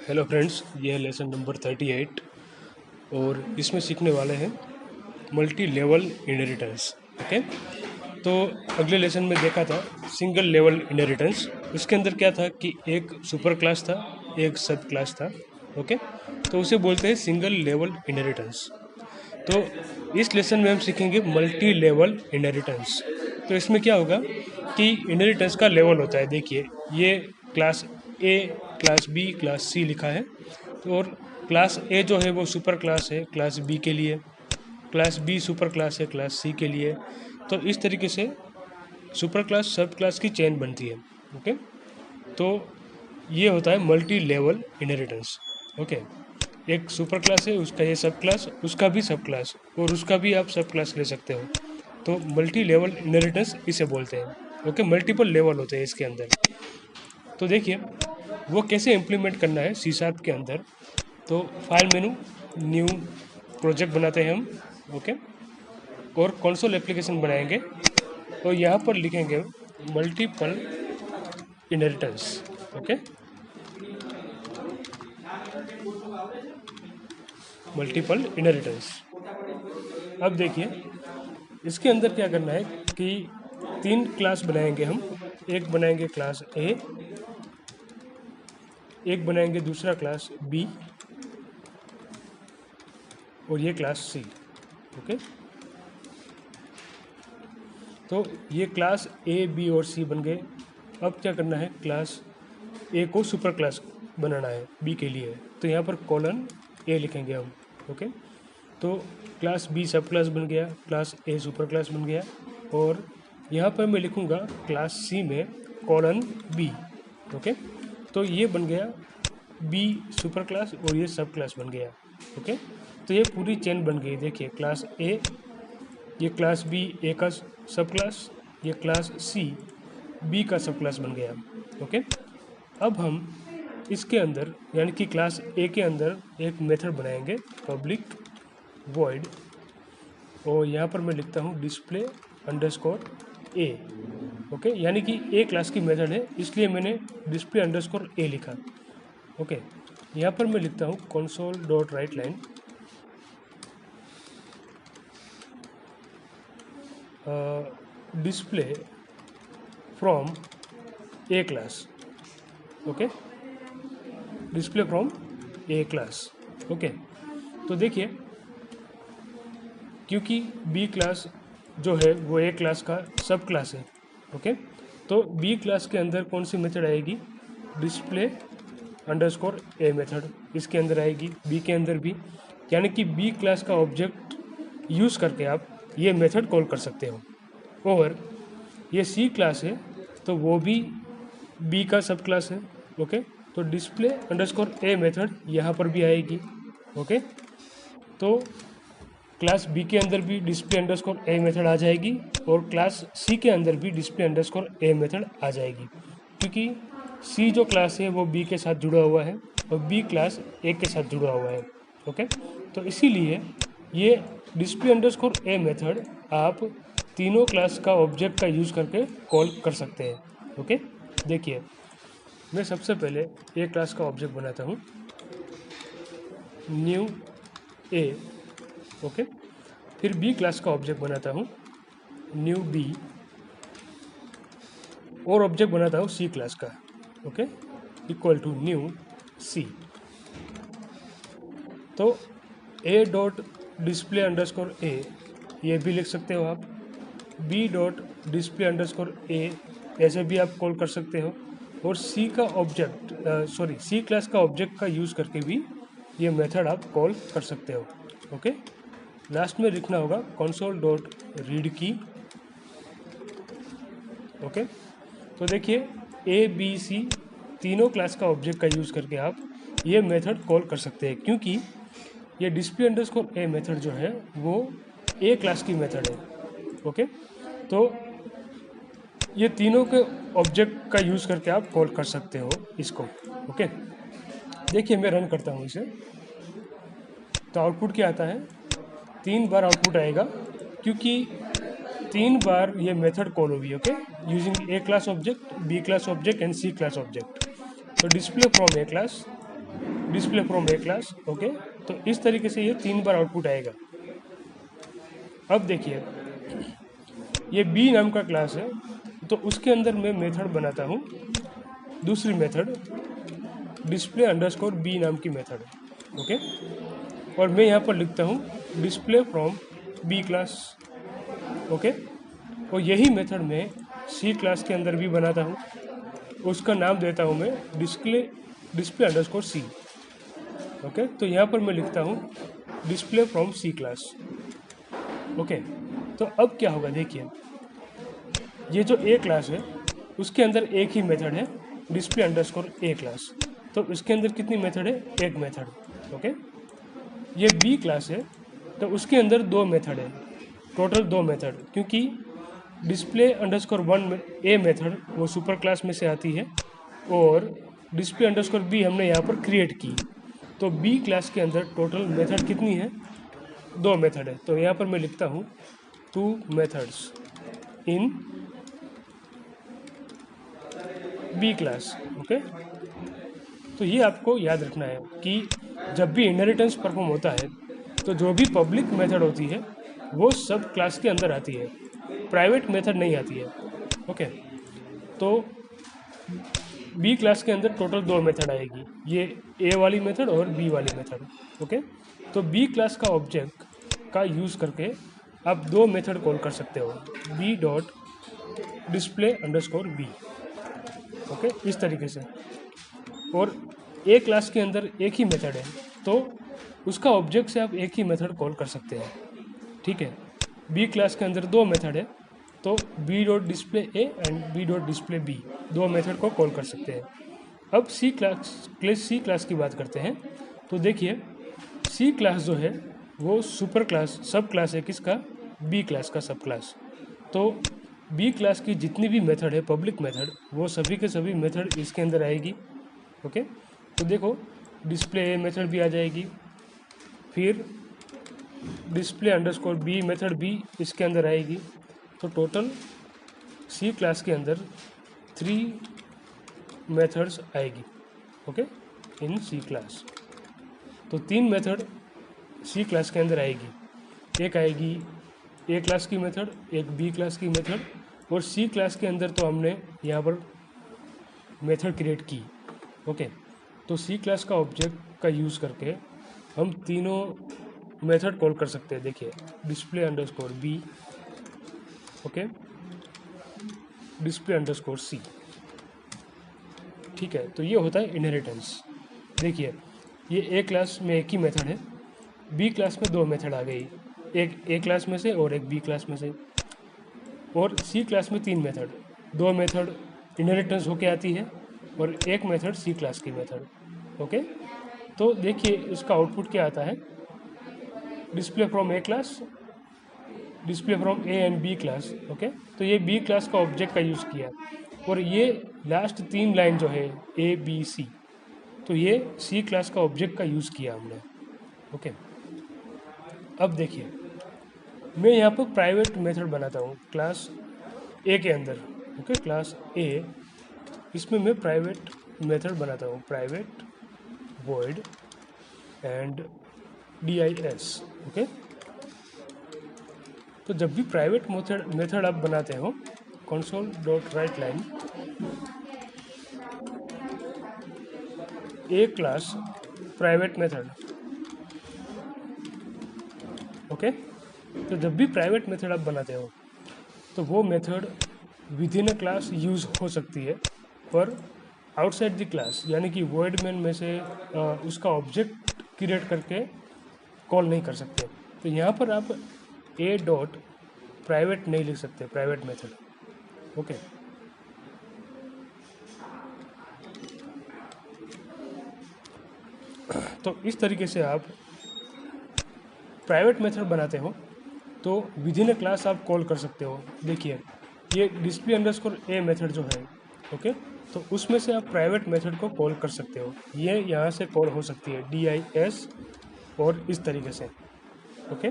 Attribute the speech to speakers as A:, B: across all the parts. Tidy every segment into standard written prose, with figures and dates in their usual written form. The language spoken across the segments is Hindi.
A: हेलो फ्रेंड्स, ये है लेसन नंबर 38 और इसमें सीखने वाले हैं मल्टी लेवल इनहेरिटेंस। ओके, तो अगले लेसन में देखा था सिंगल लेवल इनहेरिटेंस। इसके अंदर क्या था कि एक सुपर क्लास था, एक सब क्लास था। ओके, तो उसे बोलते हैं सिंगल लेवल इनहेरिटेंस। तो इस लेसन में हम सीखेंगे मल्टी लेवल इनहेरिटेंस। तो इसमें क्या होगा कि इनहेरिटेंस का लेवल होता है। देखिए, ये class A, class B, class C लिखा है। तो और क्लास ए जो है वो सुपर क्लास है क्लास बी के लिए, क्लास बी सुपर क्लास है क्लास सी के लिए। तो इस तरीके से सुपर क्लास सब क्लास की चेन बनती है। ओके, तो ये होता है मल्टी लेवल इनहेरिटेंस। ओके, एक सुपर क्लास है, उसका ये सब क्लास, उसका भी सब क्लास, और उसका भी आप सब क्लास ले सकते हो। तो मल्टी लेवल इनहेरिटेंस इसे बोलते हैं। ओके, मल्टीपल लेवल होते हैं इसके अंदर। तो देखिए वो कैसे इम्प्लीमेंट करना है सी शार्प के अंदर। तो फाइल मेनू, न्यू प्रोजेक्ट बनाते हैं हम। ओके, और कंसोल एप्लीकेशन बनाएंगे और यहाँ पर लिखेंगे multiple inheritance. Okay, multiple inheritance. अब देखिए इसके अंदर क्या करना है कि तीन क्लास बनाएंगे हम। एक बनाएंगे क्लास ए, एक बनाएंगे दूसरा क्लास बी, और ये क्लास सी। ओके, तो ये क्लास ए, बी और सी बन गए। अब क्या करना है, क्लास ए को सुपर क्लास बनाना है बी के लिए। तो यहाँ पर कॉलन ए लिखेंगे हम। ओके, तो क्लास बी सब क्लास बन गया, क्लास ए सुपर क्लास बन गया, और यहाँ पर मैं लिखूँगा क्लास सी में कॉलन बी। ओके, तो ये बन गया बी सुपर क्लास और ये सब क्लास बन गया। ओके, तो ये पूरी चेन बन गई। देखिए क्लास ए, ये क्लास बी ए का सब क्लास, ये क्लास सी बी का सब क्लास बन गया। ओके, अब हम इसके अंदर यानी कि क्लास ए के अंदर एक मेथड बनाएंगे पब्लिक वॉइड, और यहाँ पर मैं लिखता हूँ डिस्प्ले अंडरस्कोर ए। ओके, यानी कि ए क्लास की मेथड है इसलिए मैंने डिस्प्ले अंडरस्कोर ए लिखा। ओके, यहाँ पर मैं लिखता हूँ console dot right line display from A class. Okay, display from A class. Okay, तो देखिए क्योंकि बी क्लास जो है वो ए क्लास का सब क्लास है। ओके, तो बी क्लास के अंदर कौन सी मेथड आएगी, डिस्प्ले अंडरस्कोर ए मेथड इसके अंदर आएगी, बी के अंदर भी। यानी कि बी क्लास का ऑब्जेक्ट यूज़ करके आप ये मेथड कॉल कर सकते हो। और ये सी क्लास है तो वो भी बी का सब क्लास है। ओके, तो डिस्प्ले अंडरस्कोर ए मेथड यहाँ पर भी आएगी। ओके, तो क्लास बी के अंदर भी डिस्प्ले अंडरस्कोर ए मेथड आ जाएगी और क्लास सी के अंदर भी डिस्प्ले अंडरस्कोर ए मेथड आ जाएगी, क्योंकि सी जो क्लास है वो बी के साथ जुड़ा हुआ है और बी क्लास ए के साथ जुड़ा हुआ है। ओके, तो इसीलिए ये डिस्प्ले अंडरस्कोर ए मेथड आप तीनों क्लास का ऑब्जेक्ट का यूज़ करके कॉल कर सकते हैं। ओके, देखिए मैं सबसे पहले ए क्लास का ऑब्जेक्ट बनाता हूँ, न्यू ए। ओके, फिर बी क्लास का ऑब्जेक्ट बनाता हूँ, न्यू बी, और ऑब्जेक्ट बनाता हूँ सी क्लास का। Okay, equal to new C. तो A dot display underscore A ये भी लिख सकते हो आप, B dot display underscore A ऐसे भी आप कॉल कर सकते हो, और सी का ऑब्जेक्ट सी क्लास का ऑब्जेक्ट का यूज़ करके भी ये मेथड आप कॉल कर सकते हो। ओके, लास्ट में लिखना होगा कंसोल डॉट रीड की। ओके, तो देखिए ए बी सी तीनों क्लास का ऑब्जेक्ट का यूज़ करके आप ये मेथड कॉल कर सकते हैं, क्योंकि ये डिस्प्ले अंडरस्कोर ए मेथड जो है वो ए क्लास की मेथड है। ओके, तो ये तीनों के ऑब्जेक्ट का यूज़ करके आप कॉल कर सकते हो इसको। ओके, देखिए मैं रन करता हूँ इसे, तो आउटपुट क्या आता है, 3 बार आउटपुट आएगा क्योंकि 3 बार ये मेथड कॉल होगी। Okay, using A class object, B class object and C class object. तो display from A class, display from A class. Okay, तो इस तरीके से ये 3 बार आउटपुट आएगा। अब देखिए, ये बी नाम का क्लास है, तो उसके अंदर मैं मेथड बनाता हूँ, दूसरी मेथड डिस्प्ले अंडरस्कोर बी नाम की मेथड। ओके, और मैं यहाँ पर लिखता हूँ display from B class. Okay, और यही मेथड मैं सी क्लास के अंदर भी बनाता हूँ, उसका नाम देता हूँ मैं डिस्प्ले अंडरस्कोर सी। ओके, तो यहाँ पर मैं लिखता हूँ display from C class. Okay, तो अब क्या होगा देखिए, ये जो ए क्लास है उसके अंदर एक ही मेथड है डिस्प्ले अंडरस्कोर ए क्लास, तो इसके अंदर कितनी मेथड है, एक मेथड। ओके, ये बी क्लास है तो उसके अंदर 2 मेथड है, टोटल 2 मेथड, क्योंकि डिस्प्ले अंडरस्कोर 1 ए मेथड वो सुपर क्लास में से आती है और डिस्प्ले अंडरस्कोर बी हमने यहाँ पर क्रिएट की, तो बी क्लास के अंदर टोटल मेथड कितनी है, 2 मेथड है। तो यहाँ पर मैं लिखता हूँ 2 methods in B class. Okay, तो ये आपको याद रखना है कि जब भी इनहेरिटेंस परफॉर्म होता है तो जो भी पब्लिक मेथड होती है वो सब क्लास के अंदर आती है, प्राइवेट मेथड नहीं आती है। ओके, तो बी क्लास के अंदर टोटल 2 मेथड आएगी, ये ए वाली मेथड और बी वाली मेथड। ओके, तो बी क्लास का ऑब्जेक्ट का यूज़ करके आप 2 मेथड कॉल कर सकते हो, B dot display underscore B. Okay, इस तरीके से। और ए क्लास के अंदर एक ही मेथड है तो उसका ऑब्जेक्ट से आप एक ही मेथड कॉल कर सकते हैं। ठीक है, बी क्लास के अंदर 2 मेथड है तो B dot display A and B dot display B, 2 method को कॉल कर सकते हैं। अब सी क्लास की बात करते हैं, तो देखिए सी क्लास जो है वो सुपर क्लास सब क्लास है किसका, बी क्लास का सब क्लास। तो बी क्लास की जितनी भी मेथड है पब्लिक मेथड वो सभी के सभी मेथड इसके अंदर आएगी। ओके, तो देखो डिस्प्ले ए मेथड भी आ जाएगी, फिर डिस्प्ले अंडरस्कोर बी मेथड भी इसके अंदर आएगी, तो टोटल सी क्लास के अंदर 3 मेथड्स आएगी। ओके, इन सी क्लास तो 3 मेथड सी क्लास के अंदर आएगी, एक आएगी ए क्लास की मेथड, एक बी क्लास की मेथड, और सी क्लास के अंदर तो हमने यहाँ पर मेथड क्रिएट की। ओके, तो सी क्लास का ऑब्जेक्ट का यूज़ करके हम तीनों मेथड कॉल कर सकते हैं। देखिए display underscore B, okay, display underscore C. ठीक है, तो ये होता है इनहेरिटेंस। देखिए ये ए क्लास में एक ही मेथड है, बी क्लास में 2 मेथड आ गई, एक ए क्लास में से और एक बी क्लास में से, और सी क्लास में 3 मेथड, 2 मेथड इनहेरिटेंस होके आती है और एक मेथड सी क्लास की मेथड। ओके, तो देखिए इसका आउटपुट क्या आता है, display from A class, display from A and B class. Okay, तो ये बी क्लास का ऑब्जेक्ट का यूज़ किया, और ये लास्ट 3 लाइन जो है ए बी सी, तो ये सी क्लास का ऑब्जेक्ट का यूज़ किया हमने। ओके, अब देखिए मैं यहाँ पर प्राइवेट मेथड बनाता हूँ क्लास ए के अंदर। ओके, क्लास ए, इसमें मैं प्राइवेट मेथड बनाता हूँ, private void and dis। Okay, तो जब भी प्राइवेट मेथड आप बनाते हो console डॉट राइट लाइन ए क्लास प्राइवेट मेथड। ओके, तो जब भी प्राइवेट मेथड आप बनाते हो तो वो method with in a class use हो सकती है, पर आउटसाइड द क्लास यानी कि void मेन में से उसका ऑब्जेक्ट क्रिएट करके कॉल नहीं कर सकते। तो यहाँ पर आप ए डॉट प्राइवेट नहीं लिख सकते, प्राइवेट मेथड। ओके, तो इस तरीके से आप प्राइवेट मेथड बनाते हो तो विद इन अ क्लास आप कॉल कर सकते हो। देखिए ये डिस्प्ले अंडरस्कोर ए मेथड जो है, ओके, तो उसमें से आप प्राइवेट मेथड को कॉल कर सकते हो, ये यहाँ से कॉल हो सकती है dis और इस तरीके से। ओके,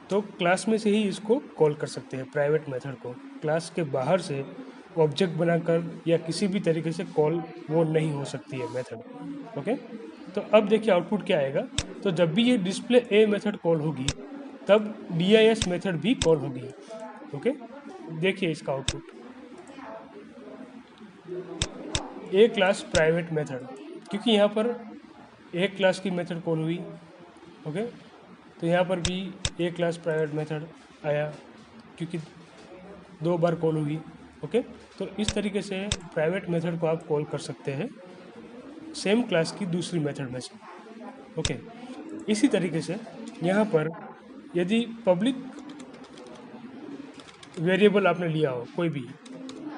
A: तो क्लास में से ही इसको कॉल कर सकते हैं प्राइवेट मेथड को, क्लास के बाहर से ऑब्जेक्ट बनाकर या किसी भी तरीके से कॉल वो नहीं हो सकती है मेथड। ओके, तो अब देखिए आउटपुट क्या आएगा। तो जब भी ये डिस्प्ले ए मेथड कॉल होगी तब dis मेथड भी कॉल होगी। ओके, देखिए इसका आउटपुट, ए क्लास प्राइवेट मेथड, क्योंकि यहाँ पर एक क्लास की मेथड कॉल हुई। ओके, तो यहाँ पर भी ए क्लास प्राइवेट मेथड आया क्योंकि 2 बार कॉल हुई। ओके, तो इस तरीके से प्राइवेट मेथड को आप कॉल कर सकते हैं सेम क्लास की दूसरी मेथड में से। ओके, इसी तरीके से यहाँ पर यदि पब्लिक वेरिएबल आपने लिया हो, कोई भी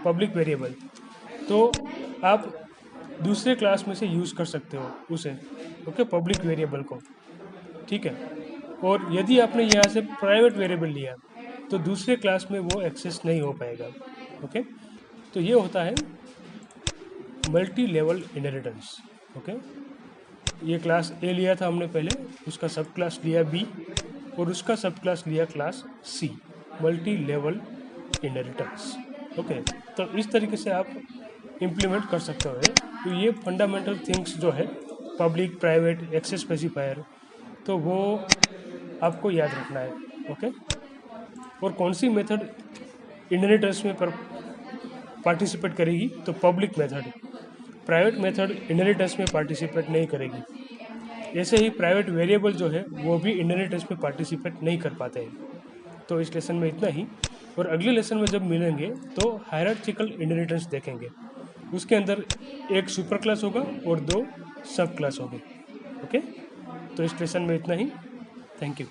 A: पब्लिक वेरिएबल, तो आप दूसरे क्लास में से यूज़ कर सकते हो उसे। ओके, पब्लिक वेरिएबल को, ठीक है। और यदि आपने यहाँ से प्राइवेट वेरिएबल लिया तो दूसरे क्लास में वो एक्सेस नहीं हो पाएगा। ओके, तो ये होता है मल्टी लेवल इनहेरिटेंस। ओके, ये क्लास ए लिया था हमने पहले, उसका सब क्लास लिया बी और उसका सब क्लास लिया class C, multi level inheritance. Okay, तो इस तरीके से आप इम्प्लीमेंट कर सकते हो। तो ये फंडामेंटल थिंग्स जो है पब्लिक प्राइवेट एक्सेस स्पेसिफायर, तो वो आपको याद रखना है। ओके, और कौन सी मेथड इनहेरिटेंस में पार्टिसिपेट करेगी, तो public method. Private method inheritance में पार्टिसिपेट नहीं करेगी। ऐसे ही प्राइवेट वेरिएबल जो है वो भी इनहेरिटेंस में पार्टिसिपेट नहीं कर पाते हैं। तो इस लेसन में इतना ही, और अगले लेसन में जब मिलेंगे तो हायरार्चिकल इनहेरिटेंस देखेंगे। उसके अंदर एक सुपर क्लास होगा और 2 सब क्लास होंगे। ओके, तो इस लेसन में इतना ही। Thank you.